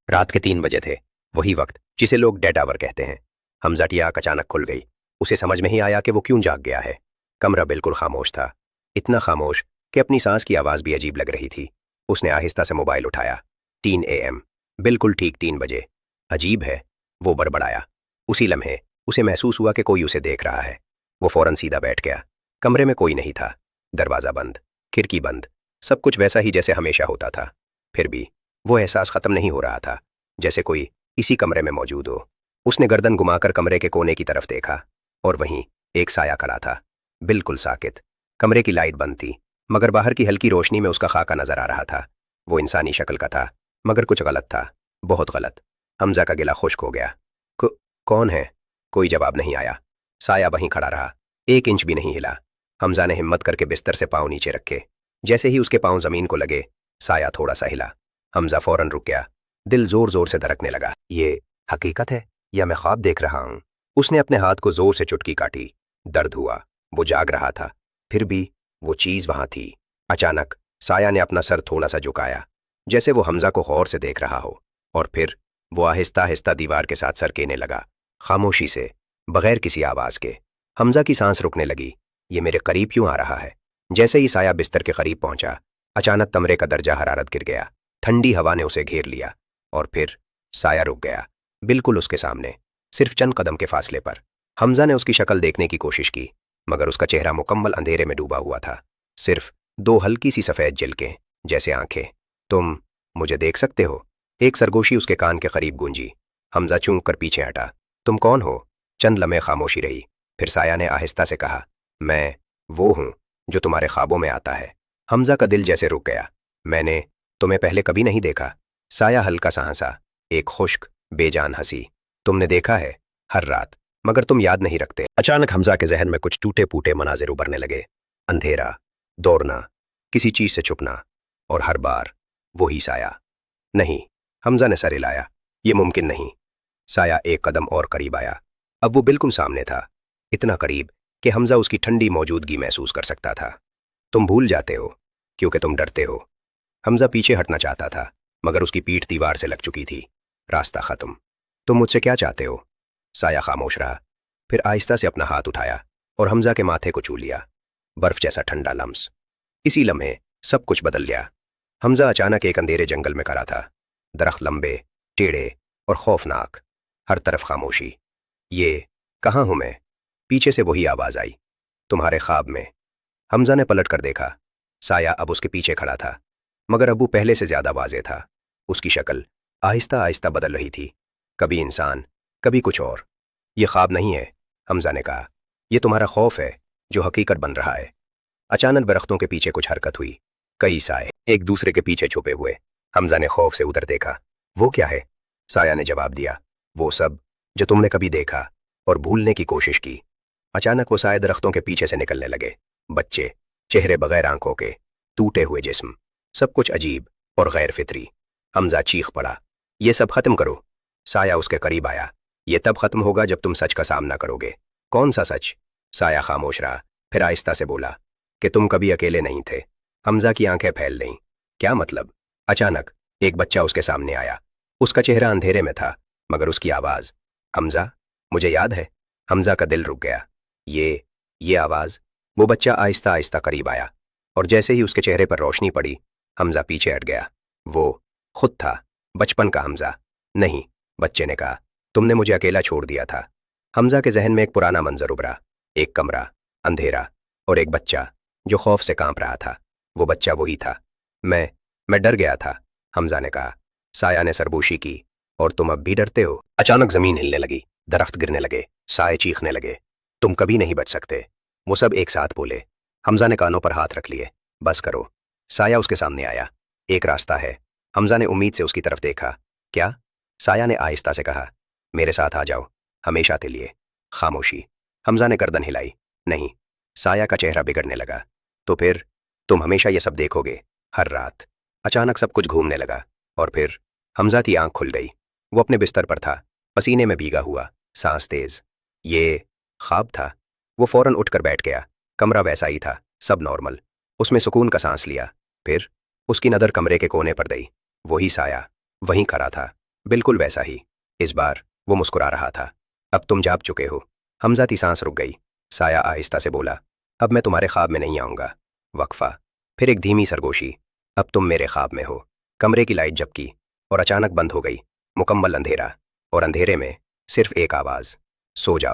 रात के 3 बजे थे, वही वक्त जिसे लोग डेड आवर कहते हैं। हमजा की आंख अचानक खुल गई। उसे समझ में ही आया कि वो क्यों जाग गया है। कमरा बिल्कुल खामोश था, इतना खामोश कि अपनी सांस की आवाज़ भी अजीब लग रही थी। उसने आहिस्ता से मोबाइल उठाया। 3 AM, बिल्कुल ठीक 3 बजे। अजीब है, वो बड़बड़ाया। उसी लम्हे उसे महसूस हुआ कि कोई उसे देख रहा है। वो फौरन सीधा बैठ गया। कमरे में कोई नहीं था, दरवाज़ा बंद, खिड़की बंद, सब कुछ वैसा ही जैसे हमेशा होता था। फिर भी वो एहसास ख़त्म नहीं हो रहा था, जैसे कोई इसी कमरे में मौजूद हो। उसने गर्दन घुमाकर कमरे के कोने की तरफ देखा, और वहीं एक साया खड़ा था, बिल्कुल साकित। कमरे की लाइट बंद थी, मगर बाहर की हल्की रोशनी में उसका खाका नजर आ रहा था। वो इंसानी शक्ल का था, मगर कुछ गलत था, बहुत गलत। हमजा का गिला खुश्क हो गया। कौन है? कोई जवाब नहीं आया। साया वहीं खड़ा रहा, 1 इंच भी नहीं हिला। हमजा ने हिम्मत करके बिस्तर से पाँव नीचे रखे। जैसे ही उसके पाँव जमीन को लगे, साया थोड़ा सा हिला। हमजा फौरन रुक गया, दिल जोर जोर से धड़कने लगा। ये हकीकत है या मैं ख्वाब देख रहा हूँ? उसने अपने हाथ को जोर से चुटकी काटी। दर्द हुआ, वो जाग रहा था, फिर भी वो चीज वहां थी। अचानक साया ने अपना सर थोड़ा सा झुकाया, जैसे वो हमजा को गौर से देख रहा हो, और फिर वो आहिस्ता आहिस्ता दीवार के साथ सरकेने लगा, खामोशी से, बगैर किसी आवाज के। हमजा की सांस रुकने लगी। ये मेरे करीब क्यों आ रहा है? जैसे ही साया बिस्तर के करीब पहुंचा, अचानक कमरे का दर्जा हरारत गिर गया। ठंडी हवा ने उसे घेर लिया, और फिर साया रुक गया, बिल्कुल उसके सामने, सिर्फ चंद कदम के फासले पर। हमजा ने उसकी शक्ल देखने की कोशिश की, मगर उसका चेहरा मुकम्मल अंधेरे में डूबा हुआ था। सिर्फ 2 हल्की सी सफ़ेद झिलकें, जैसे आंखें। तुम मुझे देख सकते हो? एक सरगोशी उसके कान के करीब गूंजी। हमजा चूंक कर पीछे हटा। तुम कौन हो? चंद लम्हे खामोशी रही, फिर साया ने आहिस्ता से कहा, मैं वो हूँ जो तुम्हारे ख्वाबों में आता है। हमजा का दिल जैसे रुक गया। मैंने तुम्हें पहले कभी नहीं देखा। साया हल्का सा हंसा, एक खुश्क बेजान हंसी। तुमने देखा है, हर रात, मगर तुम याद नहीं रखते। अचानक हमजा के जहन में कुछ टूटे फूटे मनाजिर उभरने लगे। अंधेरा, दौड़ना, किसी चीज से छुपना, और हर बार वही साया। नहीं, हमजा ने सर हिलाया। ये मुमकिन नहीं। साया एक कदम और करीब आया। अब वो बिल्कुल सामने था, इतना करीब कि हमजा उसकी ठंडी मौजूदगी महसूस कर सकता था। तुम भूल जाते हो क्योंकि तुम डरते हो। हमजा पीछे हटना चाहता था, मगर उसकी पीठ दीवार से लग चुकी थी। रास्ता खत्म। तुम मुझसे क्या चाहते हो? साया खामोश रहा, फिर आहिस्ता से अपना हाथ उठाया और हमजा के माथे को छू लिया। बर्फ जैसा ठंडा लम्स। इसी लम्हे सब कुछ बदल गया। हमजा अचानक एक अंधेरे जंगल में खड़ा था। दरख्त लंबे, टेढ़े और खौफनाक, हर तरफ खामोशी। ये कहाँ हूं मैं? पीछे से वही आवाज आई, तुम्हारे ख्वाब में। हमजा ने पलट कर देखा। साया अब उसके पीछे खड़ा था, मगर अब वो पहले से ज्यादा वाज़ेह था। उसकी शक्ल आहिस्ता आहिस्ता बदल रही थी, कभी इंसान, कभी कुछ और। ये ख्वाब नहीं है, हमजा ने कहा, ये तुम्हारा खौफ है जो हकीकत बन रहा है। अचानक दरख्तों के पीछे कुछ हरकत हुई। कई साए एक दूसरे के पीछे छुपे हुए। हमजा ने खौफ से उधर देखा। वो क्या है? साया ने जवाब दिया, वो सब जो तुमने कभी देखा और भूलने की कोशिश की। अचानक वो साए दरख्तों के पीछे से निकलने लगे। बच्चे, चेहरे बगैर आंखों के, टूटे हुए जिस्म, सब कुछ अजीब और गैर फितरी। हमजा चीख पड़ा, ये सब खत्म करो। साया उसके करीब आया। ये तब खत्म होगा जब तुम सच का सामना करोगे। कौन सा सच? साया खामोश रहा, फिर आहिस्ता से बोला कि तुम कभी अकेले नहीं थे। हमजा की आंखें फैल गईं। क्या मतलब? अचानक एक बच्चा उसके सामने आया। उसका चेहरा अंधेरे में था, मगर उसकी आवाज, हमजा, मुझे याद है। हमजा का दिल रुक गया। ये आवाज। वो बच्चा आहिस्ता आहिस्ता करीब आया, और जैसे ही उसके चेहरे पर रोशनी पड़ी, हमजा पीछे हट गया। वो खुद था, बचपन का हमजा। नहीं, बच्चे ने कहा, तुमने मुझे अकेला छोड़ दिया था। हमजा के जहन में एक पुराना मंजर उभरा। एक कमरा, अंधेरा, और एक बच्चा जो खौफ से कांप रहा था। वो बच्चा वही था। मैं डर गया था, हमजा ने कहा। साया ने सरगोशी की, और तुम अब भी डरते हो? अचानक जमीन हिलने लगी, दरख्त गिरने लगे, साए चीखने लगे, तुम कभी नहीं बच सकते। वो सब एक साथ बोले। हमजा ने कानों पर हाथ रख लिए। बस करो। साया उसके सामने आया। एक रास्ता है। हमजा ने उम्मीद से उसकी तरफ देखा। क्या? साया ने आहिस्ता से कहा, मेरे साथ आ जाओ, हमेशा के लिए। खामोशी। हमजा ने गर्दन हिलाई। नहीं। साया का चेहरा बिगड़ने लगा। तो फिर तुम हमेशा ये सब देखोगे, हर रात। अचानक सब कुछ घूमने लगा, और फिर हमजा की आंख खुल गई। वो अपने बिस्तर पर था, पसीने में भीगा हुआ, सांस तेज। ये ख्वाब था। वो फौरन उठकर बैठ गया। कमरा वैसा ही था, सब नॉर्मल। उसमें सुकून का सांस लिया। फिर उसकी नज़र कमरे के कोने पर गई। वही साया वहीं खड़ा था, बिल्कुल वैसा ही। इस बार वो मुस्कुरा रहा था। अब तुम जाग चुके हो। हमजा की सांस रुक गई। साया आहिस्ता से बोला, अब मैं तुम्हारे ख्वाब में नहीं आऊँगा। वक्फा, फिर एक धीमी सरगोशी। अब तुम मेरे ख्वाब में हो। कमरे की लाइट झपकी और अचानक बंद हो गई। मुकम्मल अंधेरा, और अंधेरे में सिर्फ एक आवाज़, सो जाओ।